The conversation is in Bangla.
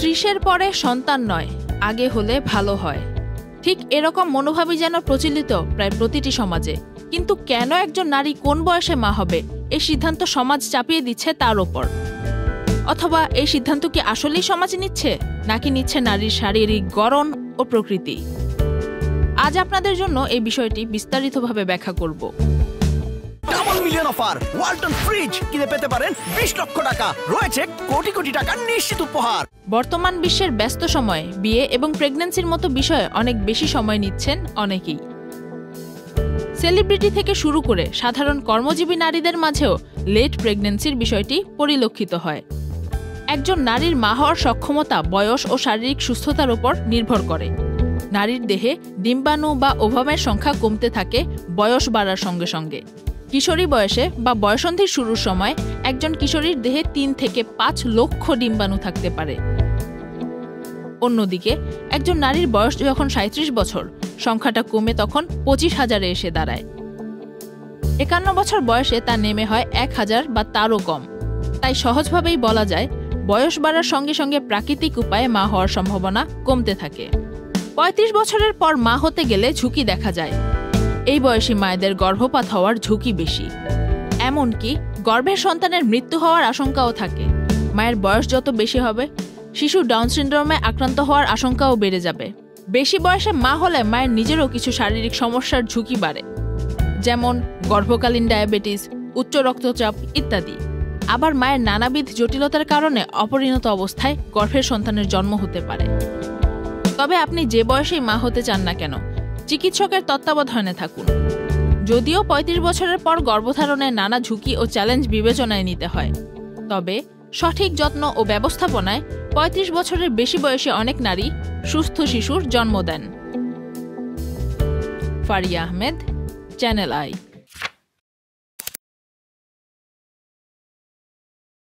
30-এর পরে সন্তান নয়, আগে হলে ভালো হয়। ঠিক এরকম মনোভাবই যেন প্রচলিত প্রায় প্রতিটি সমাজে। কিন্তু কেন একজন নারী কোন বয়সে মা হবে এই সিদ্ধান্ত সমাজ চাপিয়ে দিচ্ছে তার ওপর? অথবা এই সিদ্ধান্ত কি আসলেই সমাজ নিচ্ছে, নাকি নিচ্ছে নারীর শারীরিক গড়ন ও প্রকৃতি? আজ আপনাদের জন্য এই বিষয়টি বিস্তারিতভাবে ব্যাখ্যা করব। Double million offer, Walton fridge কিনে পেতে পারেন 20 লক্ষ টাকা, রয়েছে কোটি কোটি টাকার নিশ্চিত উপহার। বর্তমান বিশ্বের ব্যস্ত সময়ে বিয়ে এবং প্রেগন্যান্সির মতো বিষয়ে অনেক বেশি সময় নিচ্ছেন অনেকেই। সেলিব্রিটি থেকে শুরু করে সাধারণ কর্মজীবী নারীদের মাঝেও লেট প্রেগন্যান্সির বিষয়টি পরিলক্ষিত হয়। একজন নারীর মা হওয়ার সক্ষমতা বয়স ও শারীরিক সুস্থতার উপর নির্ভর করে। নারীর দেহে ডিম্বাণু বা ওভামের সংখ্যা কমতে থাকে বয়স বাড়ার সঙ্গে সঙ্গে। কিশোরী বয়সে বা বয়সন্ধির শুরুর সময় একজন কিশোরীর দেহে 3 থেকে 5 লক্ষ ডিম্বাণু থাকতে পারে। অন্যদিকে একজন নারীর বয়স যখন 37 বছর, সংখ্যাটা কমে তখন 25,000-এ এসে দাঁড়ায়। 51 বছর বয়সে তা নেমে হয় 1,000 বা তারও কম। তাই সহজভাবেই বলা যায়, বয়স বাড়ার সঙ্গে সঙ্গে প্রাকৃতিক উপায়ে মা হওয়ার সম্ভাবনা কমতে থাকে। 35 বছরের পর মা হতে গেলে ঝুঁকি দেখা যায়। এই বয়সী মায়েদের গর্ভপাত হওয়ার ঝুঁকি বেশি। এমনকি গর্ভের সন্তানের মৃত্যু হওয়ার আশঙ্কাও থাকে। মায়ের বয়স যত বেশি হবে, শিশু ডাউন সিনড্রোমে আক্রান্ত হওয়ার আশঙ্কাও বেড়ে যাবে। বেশি বয়সে মা হলে মায়ের নিজেরও কিছু শারীরিক সমস্যার ঝুঁকি বাড়ে, যেমন গর্ভকালীন ডায়াবেটিস, উচ্চ রক্তচাপ ইত্যাদি। আবার মায়ের নানাবিধ জটিলতার কারণে অপরিণত অবস্থায় গর্ভের সন্তানের জন্ম হতে পারে। তবে আপনি যে বয়সেই মা হতে চান না কেন, চিকিৎসকের তত্ত্বাবধানে থাকুন। যদিও 35 বছরের পর গর্ভধারণে নানা ঝুঁকি ও চ্যালেঞ্জ বিবেচনায় নিতে হয়, তবে সঠিক যত্ন ও ব্যবস্থাপনায় 35 বছরের বেশি বয়সী অনেক নারী সুস্থ শিশুর জন্ম দেন। Faria Ahmed, Channel I.